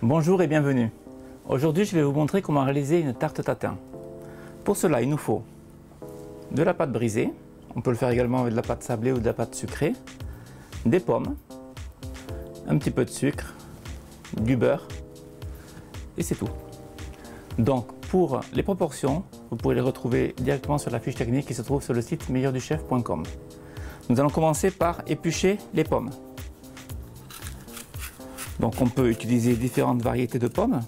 Bonjour et bienvenue. Aujourd'hui, je vais vous montrer comment réaliser une tarte tatin. Pour cela, il nous faut de la pâte brisée. On peut le faire également avec de la pâte sablée ou de la pâte sucrée. Des pommes, un petit peu de sucre, du beurre et c'est tout. Donc, pour les proportions, vous pourrez les retrouver directement sur la fiche technique qui se trouve sur le site meilleurduchef.com. Nous allons commencer par éplucher les pommes. Donc on peut utiliser différentes variétés de pommes,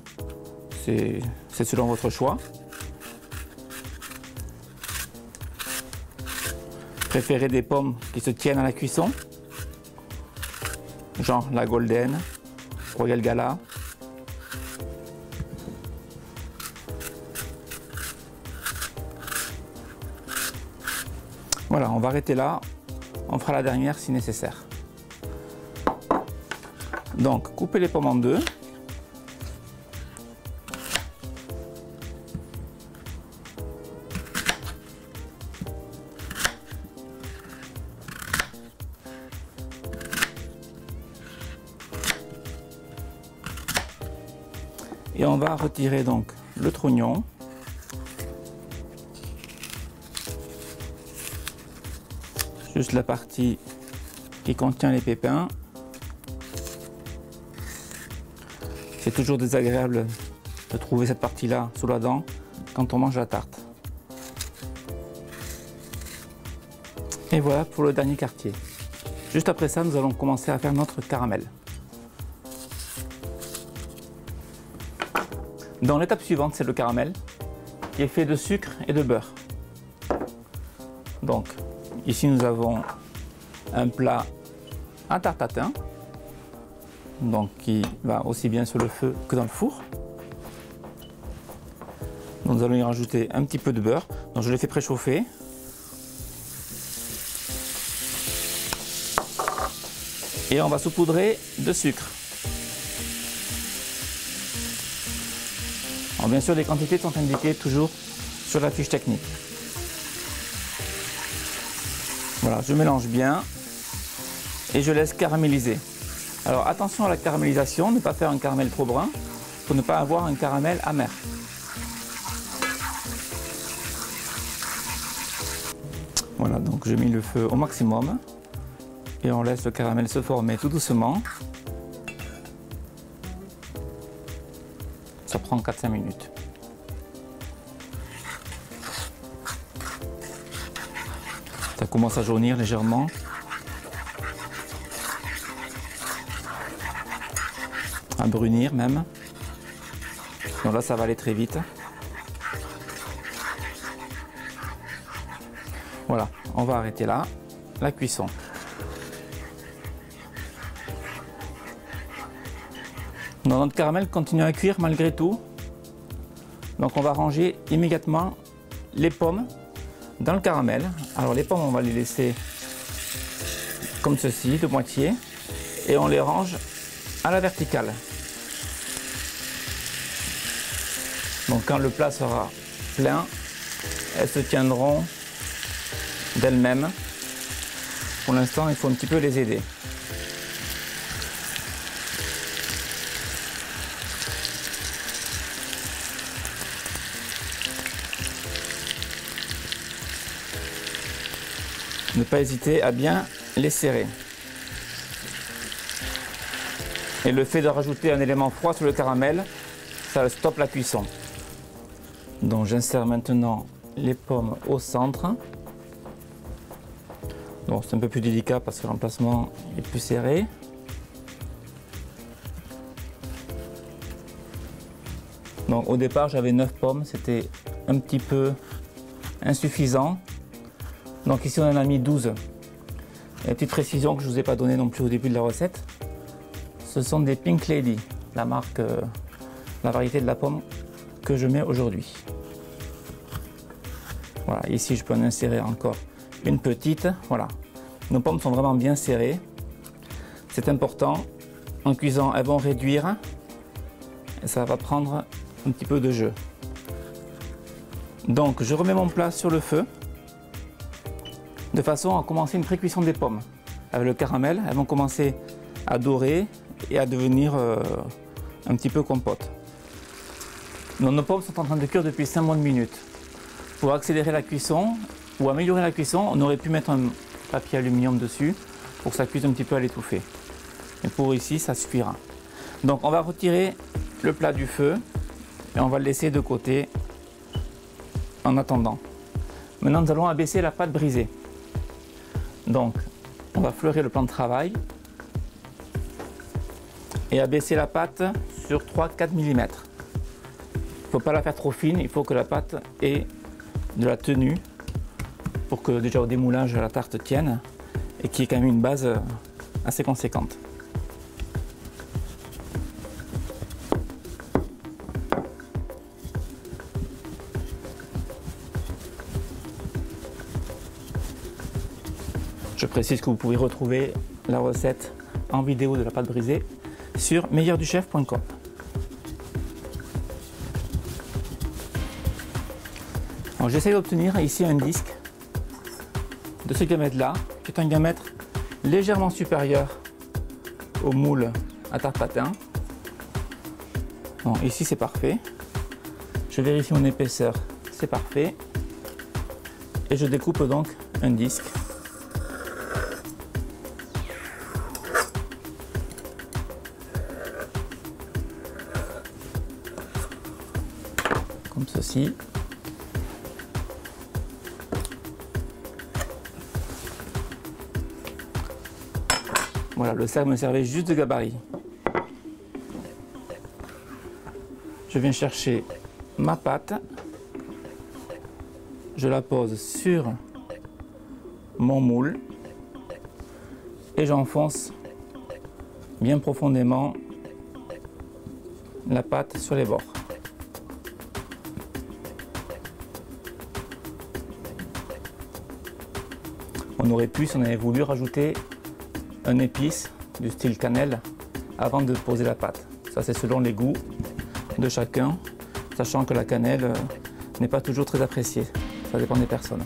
c'est selon votre choix. Préférez des pommes qui se tiennent à la cuisson, genre la Golden, Royal Gala. Voilà, on va arrêter là, on fera la dernière si nécessaire. Donc, coupez les pommes en deux. Et on va retirer donc le trognon. Juste la partie qui contient les pépins. C'est toujours désagréable de trouver cette partie-là sous la dent quand on mange la tarte. Et voilà pour le dernier quartier. Juste après ça, nous allons commencer à faire notre caramel. Dans l'étape suivante, c'est le caramel qui est fait de sucre et de beurre. Donc, ici nous avons un plat à tarte tatin. Donc qui va aussi bien sur le feu que dans le four. Donc, nous allons y rajouter un petit peu de beurre. Donc je l'ai fait préchauffer. Et on va saupoudrer de sucre. Alors, bien sûr, les quantités sont indiquées toujours sur la fiche technique. Voilà, je mélange bien et je laisse caraméliser. Alors attention à la caramélisation, ne pas faire un caramel trop brun pour ne pas avoir un caramel amer. Voilà, donc je mets le feu au maximum et on laisse le caramel se former tout doucement. Ça prend 4-5 minutes. Ça commence à jaunir légèrement. À brunir même. Donc là ça va aller très vite. Voilà, on va arrêter là la cuisson. Donc notre caramel continue à cuire malgré tout. Donc on va ranger immédiatement les pommes dans le caramel. Alors les pommes on va les laisser comme ceci, de moitié, et on les range à la verticale. Donc quand le plat sera plein, elles se tiendront d'elles-mêmes. Pour l'instant, il faut un petit peu les aider. Ne pas hésiter à bien les serrer. Et le fait de rajouter un élément froid sur le caramel, ça stoppe la cuisson. Donc j'insère maintenant les pommes au centre. Donc c'est un peu plus délicat parce que l'emplacement est plus serré. Donc au départ j'avais 9 pommes, c'était un petit peu insuffisant. Donc ici on en a mis 12. Et petite précision que je ne vous ai pas donnée non plus au début de la recette. Ce sont des Pink Lady, la marque, la variété de la pomme que je mets aujourd'hui. Voilà, ici je peux en insérer encore une petite. Voilà, nos pommes sont vraiment bien serrées. C'est important. En cuisant, elles vont réduire et ça va prendre un petit peu de jeu. Donc je remets mon plat sur le feu de façon à commencer une pré-cuisson des pommes. Avec le caramel, elles vont commencer à dorer et à devenir un petit peu compote. Donc, nos pommes sont en train de cuire depuis 5 bonnes minutes. Pour accélérer la cuisson ou améliorer la cuisson, on aurait pu mettre un papier aluminium dessus pour que ça cuise un petit peu à l'étouffer. Et pour ici, ça suffira. Donc on va retirer le plat du feu et on va le laisser de côté en attendant. Maintenant, nous allons abaisser la pâte brisée. Donc, on va fleurir le plan de travail et abaisser la pâte sur 3-4 mm. Il ne faut pas la faire trop fine, il faut que la pâte ait de la tenue pour que déjà au démoulage la tarte tienne et qu'il y ait quand même une base assez conséquente. Je précise que vous pouvez retrouver la recette en vidéo de la pâte brisée sur meilleurduchef.com. J'essaie d'obtenir ici un disque de ce diamètre-là, qui est un diamètre légèrement supérieur au moule à tarte tatin. Bon, ici c'est parfait. Je vérifie mon épaisseur, c'est parfait. Et je découpe donc un disque. Comme ceci. Voilà, le cercle me servait juste de gabarit. Je viens chercher ma pâte, je la pose sur mon moule et j'enfonce bien profondément la pâte sur les bords. On aurait pu, si on avait voulu, rajouter un épice du style cannelle avant de poser la pâte. Ça, c'est selon les goûts de chacun, sachant que la cannelle n'est pas toujours très appréciée. Ça dépend des personnes.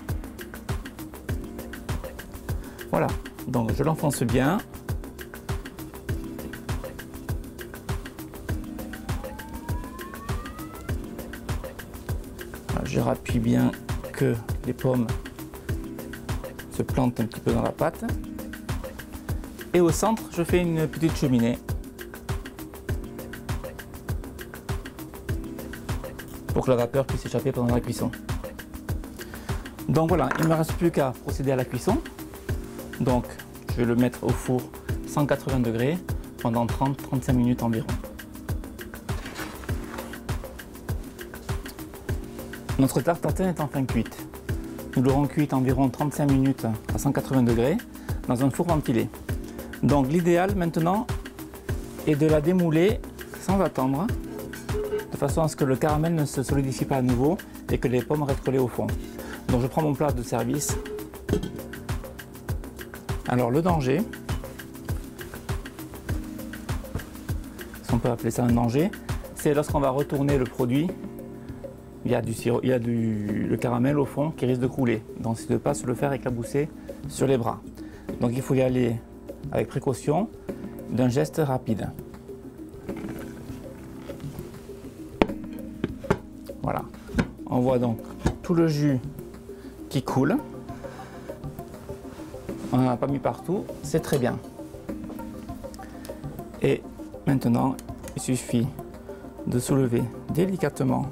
Voilà, donc je l'enfonce bien. Je rappuie bien que les pommes se plantent un petit peu dans la pâte. Et au centre, je fais une petite cheminée pour que la vapeur puisse échapper pendant la cuisson. Donc voilà, il ne me reste plus qu'à procéder à la cuisson. Donc je vais le mettre au four 180 degrés pendant 30-35 minutes environ. Notre tarte tatin est enfin cuite. Nous l'aurons cuite environ 35 minutes à 180 degrés dans un four ventilé. Donc l'idéal maintenant est de la démouler sans attendre, de façon à ce que le caramel ne se solidifie pas à nouveau et que les pommes restent collées au fond. Donc je prends mon plat de service. Alors le danger, si on peut appeler ça un danger, c'est lorsqu'on va retourner le produit, il y a le caramel au fond qui risque de couler. Donc c'est de ne pas se le faire éclabousser sur les bras. Donc il faut y aller avec précaution, d'un geste rapide. Voilà, on voit donc tout le jus qui coule. On n'en a pas mis partout, c'est très bien. Et maintenant, il suffit de soulever délicatement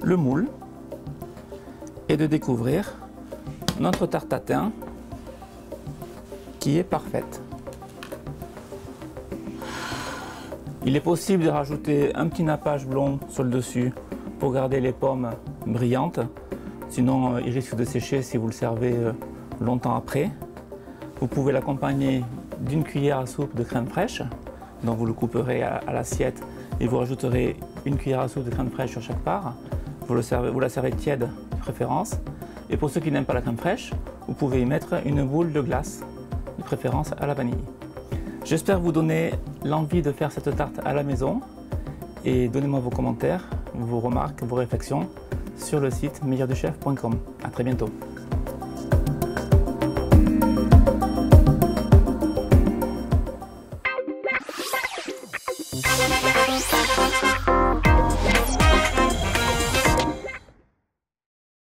le moule et de découvrir notre tarte tatin qui est parfaite. Il est possible de rajouter un petit nappage blond sur le dessus pour garder les pommes brillantes. Sinon, il risque de sécher si vous le servez longtemps après. Vous pouvez l'accompagner d'une cuillère à soupe de crème fraîche. Donc vous le couperez à l'assiette et vous rajouterez une cuillère à soupe de crème fraîche sur chaque part. Vous la servez tiède de préférence. Et pour ceux qui n'aiment pas la crème fraîche, vous pouvez y mettre une boule de glace, de préférence à la vanille. J'espère vous donner l'envie de faire cette tarte à la maison et donnez-moi vos commentaires, vos remarques, vos réflexions sur le site meilleurduchef.com. À très bientôt.